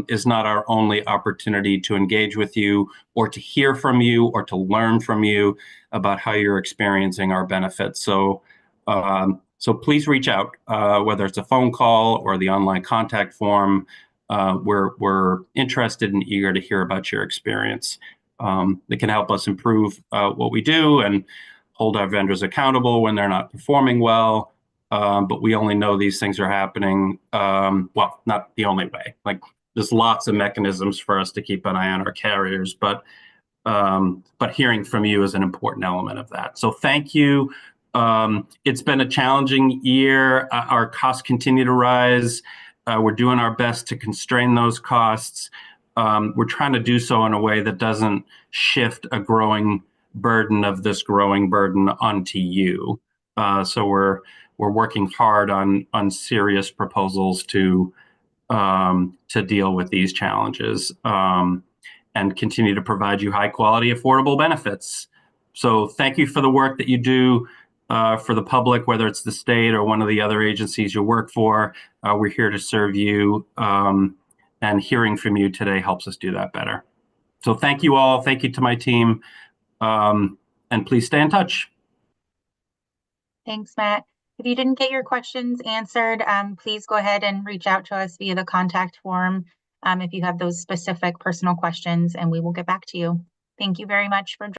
B: is not our only opportunity to engage with you or to hear from you or to learn from you about how you're experiencing our benefits. So please reach out, whether it's a phone call or the online contact form. We're interested and eager to hear about your experience. It can help us improve what we do and hold our vendors accountable when they're not performing well. But we only know these things are happening. Well, not the only way. Like there's lots of mechanisms for us to keep an eye on our carriers, but hearing from you is an important element of that. So thank you. It's been a challenging year. Our costs continue to rise. We're doing our best to constrain those costs. We're trying to do so in a way that doesn't shift a growing burden of this growing burden onto you. So we're working hard on serious proposals to deal with these challenges and continue to provide you high quality, affordable benefits. So thank you for the work that you do for the public, whether it's the state or one of the other agencies you work for. We're here to serve you, and hearing from you today helps us do that better. So thank you all. Thank you to my team. And please stay in touch.
A: Thanks, Matt. If you didn't get your questions answered, please go ahead and reach out to us via the contact form if you have those specific personal questions, and we will get back to you. Thank you very much for joining.